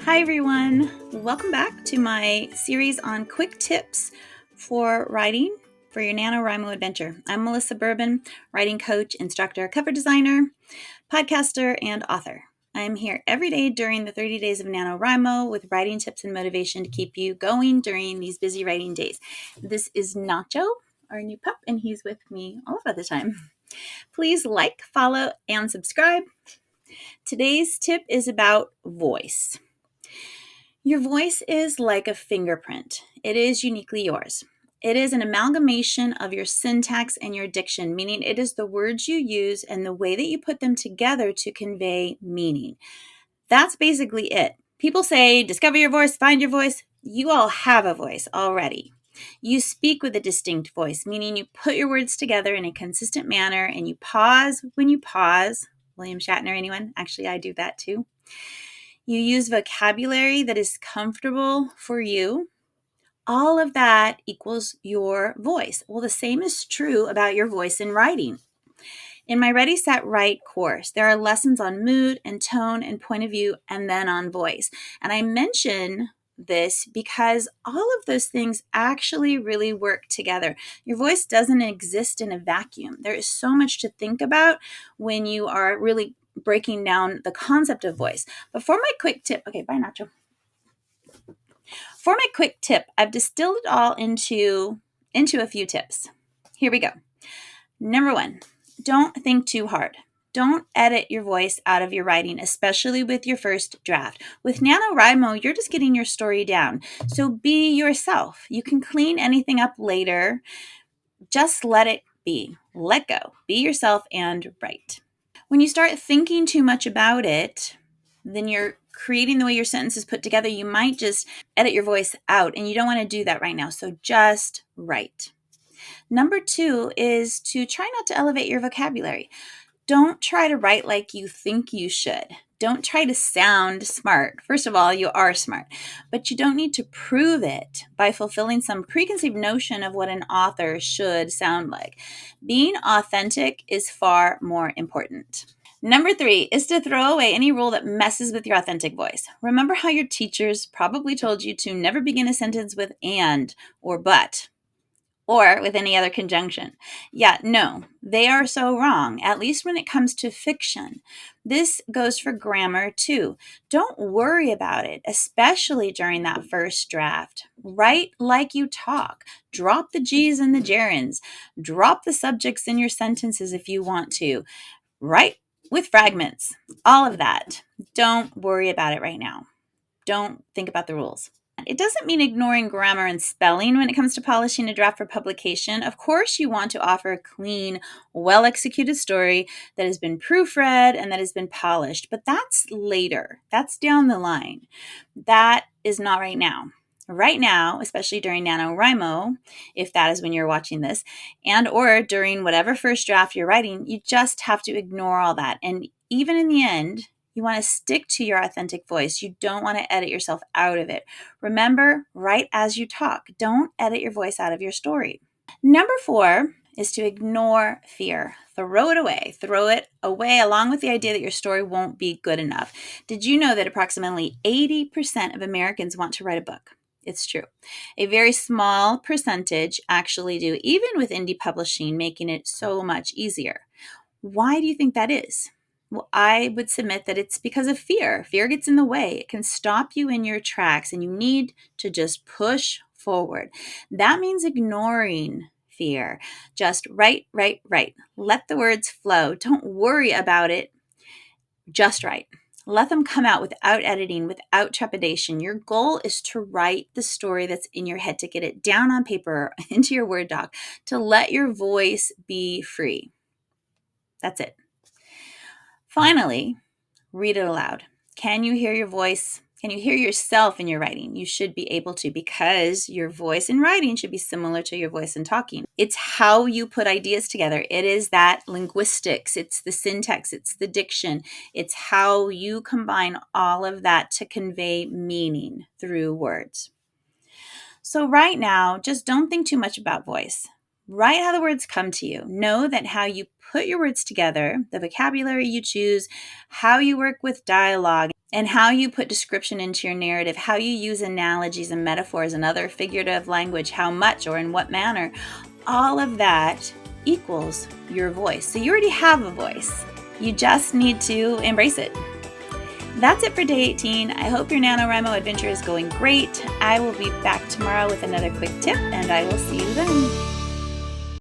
Hi everyone, welcome back to my series on quick tips for writing for your NaNoWriMo adventure. I'm Melissa Bourbon, writing coach, instructor, cover designer, podcaster, and author. I'm here every day during the 30 days of NaNoWriMo with writing tips and motivation to keep you going during these busy writing days. This is Nacho, our new pup, and he's with me all of the time. Please like, follow, and subscribe. Today's tip is about voice. Your voice is like a fingerprint. It is uniquely yours. It is an amalgamation of your syntax and your diction, meaning it is the words you use and the way that you put them together to convey meaning. That's basically it. People say, discover your voice, find your voice. You all have a voice already. You speak with a distinct voice, meaning you put your words together in a consistent manner and you pause when you pause. William Shatner, anyone? Actually, I do that too. You use vocabulary that is comfortable for you. All of that equals your voice. Well, the same is true about your voice in writing. In my Ready, Set, Write course, there are lessons on mood and tone and point of view and then on voice. And I mention this because all of those things actually really work together. Your voice doesn't exist in a vacuum. There is so much to think about when you are really breaking down the concept of voice. But for my quick tip, okay, bye Nacho. For my quick tip, I've distilled it all into a few tips. Here we go. Number one, don't think too hard. Don't edit your voice out of your writing, especially with your first draft. With NaNoWriMo, you're just getting your story down. So be yourself. You can clean anything up later. Just let it be. Let go. Be yourself and write. When you start thinking too much about it, then you're creating the way your sentence is put together. You might just edit your voice out, and you don't want to do that right now. So just write. Number two is to try not to elevate your vocabulary. Don't try to write like you think you should. Don't try to sound smart. First of all, you are smart, but you don't need to prove it by fulfilling some preconceived notion of what an author should sound like. Being authentic is far more important. Number three is to throw away any rule that messes with your authentic voice. Remember how your teachers probably told you to never begin a sentence with and or but, or with any other conjunction. Yeah, no, they are so wrong, at least when it comes to fiction. This goes for grammar too. Don't worry about it, especially during that first draft. Write like you talk. Drop the G's and the gerunds. Drop the subjects in your sentences if you want to. Write with fragments. All of that. Don't worry about it right now. Don't think about the rules. It doesn't mean ignoring grammar and spelling when it comes to polishing a draft for publication. Of course, you want to offer a clean, well-executed story that has been proofread and that has been polished, but that's later. That's down the line. That is not right now. Right now, especially during NaNoWriMo, if that is when you're watching this, and or during whatever first draft you're writing, you just have to ignore all that. And even in the end, you want to stick to your authentic voice. You don't want to edit yourself out of it. Remember, write as you talk. Don't edit your voice out of your story. Number four is to ignore fear. Throw it away. Throw it away along with the idea that your story won't be good enough. Did you know that approximately 80% of Americans want to write a book? It's true. A very small percentage actually do, even with indie publishing, making it so much easier. Why do you think that is? Well, I would submit that it's because of fear. Fear gets in the way. It can stop you in your tracks, and you need to just push forward. That means ignoring fear. Just write, write, write. Let the words flow. Don't worry about it. Just write. Let them come out without editing, without trepidation. Your goal is to write the story that's in your head, to get it down on paper, into your Word doc, to let your voice be free. That's it. Finally, read it aloud. Can you hear your voice? Can you hear yourself in your writing? You should be able to, because your voice in writing should be similar to your voice in talking. It's how you put ideas together. It is that linguistics. It's the syntax. It's the diction. It's how you combine all of that to convey meaning through words. So right now, just don't think too much about voice. Write how the words come to you. Know that how you put your words together, the vocabulary you choose, how you work with dialogue, and how you put description into your narrative, how you use analogies and metaphors and other figurative language, how much or in what manner, all of that equals your voice. So you already have a voice. You just need to embrace it. That's it for day 18. I hope your NaNoWriMo adventure is going great. I will be back tomorrow with another quick tip, and I will see you then.